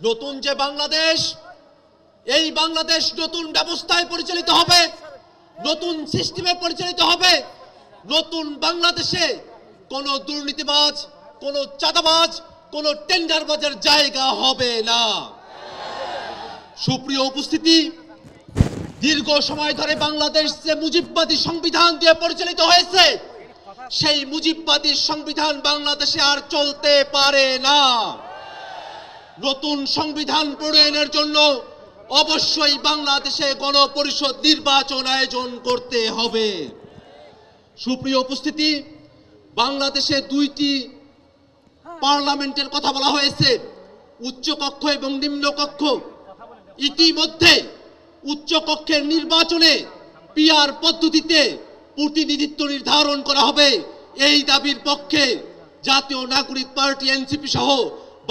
নতুন যে বাংলাদেশ, এই বাংলাদেশ নতুন ব্যবস্থায় পরিচালিত হবে, নতুন সিস্টেমে পরিচালিত হবে। নতুন বাংলাদেশে কোনো দুর্নীতিবাজ, কোনো চাঁদাবাজ, কোনো টেন্ডারবাজের জায়গা হবে না। সুপ্রিয় উপস্থিতি, দীর্ঘ সময় ধরে বাংলাদেশ যে মুজিববাদী সংবিধান দিয়ে পরিচালিত হয়েছে, সেই মুজিববাদী সংবিধান বাংলাদেশে আর চলতে পারে না। নতুন সংবিধান প্রণয়নের জন্য অবশ্যই বাংলাদেশে গণপরিষদ নির্বাচন আয়োজন করতে হবে। সুপ্রিয় উপস্থিতি, বাংলাদেশে দুইটি পার্লামেন্টের কথা বলা হয়েছে, উচ্চকক্ষ এবং নিম্নকক্ষ। ইতিমধ্যে উচ্চকক্ষের নির্বাচনে পিআর পদ্ধতিতে প্রতিনিধিত্ব নির্ধারণ করা হবে, এই দাবির পক্ষে জাতীয় নাগরিক পার্টি এনসিপি সহ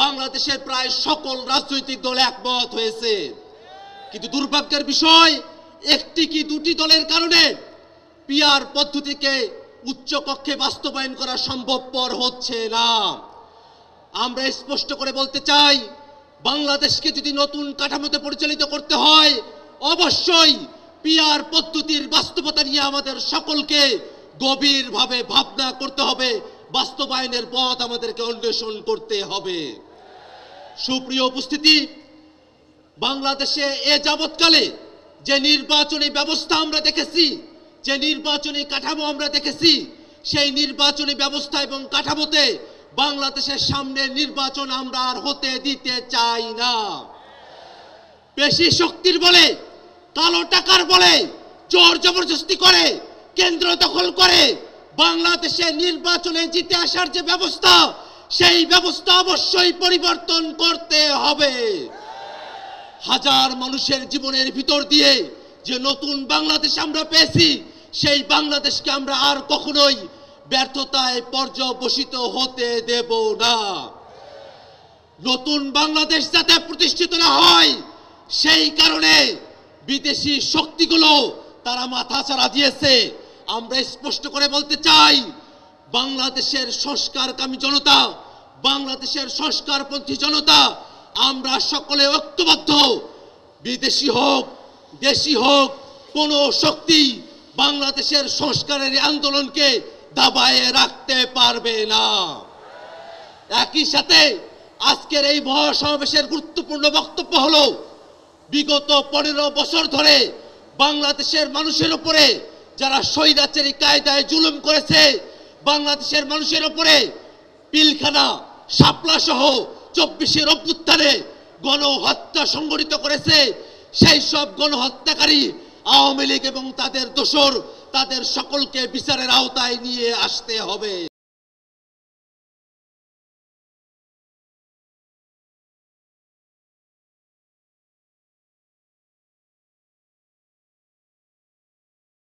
বাংলাদেশের প্রায় সকল রাজনৈতিক দল একমত হয়েছে। কিন্তু দুর্ভাগ্যের বিষয়, একটি কি দুটি দলের কারণে পিআর পদ্ধতিকে উচ্চকক্ষে বাস্তবায়ন করা সম্ভবপর হচ্ছে না। আমরা স্পষ্ট করে বলতে চাই, বাংলাদেশকে যদি নতুন কাঠামোতে পরিচালিত করতে হয়, অবশ্যই পিআর পদ্ধতির বাস্তবতা নিয়ে আমাদের সকলকে গভীরভাবে ভাবনা করতে হবে, বাস্তবায়নের পথ আমাদেরকে অন্বেষণ করতে হবে। সুপ্রিয় উপস্থিতি, বাংলাদেশে এ যাবৎকালে যে নির্বাচনী ব্যবস্থা আমরা দেখেছি, যে নির্বাচনী কাঠামো আমরা দেখেছি, সেই নির্বাচনী ব্যবস্থা এবং কাঠামোতে বাংলাদেশের সামনে নির্বাচন আমরা আর হতে দিতে চাই না। পেশি শক্তির বলে, কালো টাকার বলে, জোর জবরদস্তি করে, কেন্দ্র দখল করে বাংলাদেশে নির্বাচনে জিতে আসার যে ব্যবস্থা, সেই ব্যবস্থা অবশ্যই পরিবর্তন করতে হবে। হাজার মানুষের জীবনের ভিতর দিয়ে যে নতুন বাংলাদেশ আমরা পেয়েছি, সেই বাংলাদেশকে আমরা আর কখনোই ব্যর্থতায় পর্যবসিত হতে দেব না। নতুন বাংলাদেশ যাতে প্রতিষ্ঠিত না হয়, সেই কারণে বিদেশি শক্তিগুলো তারা মাথাচাড়া দিয়েছে। আমরা স্পষ্ট করে বলতে চাই, বাংলাদেশের সংস্কারকামী জনতা, বাংলাদেশের সংস্কারপন্থী জনতা, আমরা সকলে ঐক্যবদ্ধ। বিদেশি হোক, দেশি হোক, কোনো শক্তি বাংলাদেশের সংস্কারের আন্দোলনকে দাবায়ে রাখতে পারবে না। একই সাথে আজকের এই মহাসমাবেশের গুরুত্বপূর্ণ বক্তব্য হলো, বিগত 15 বছর ধরে বাংলাদেশের মানুষের উপরে যারা স্বৈরাচারী কায়দায় জুলুম করেছে, বাংলাদেশের মানুষের উপরে পিলখানা, শাপলা সহ 24-এর অভ্যুত্থানে গণহত্যা সংগঠিত করেছে, সেই সব গণহত্যাকারী আওয়ামী লীগ এবং তাদের দোসর, তাদের সকলকে বিচারের আওতায় নিয়ে আসতে হবে।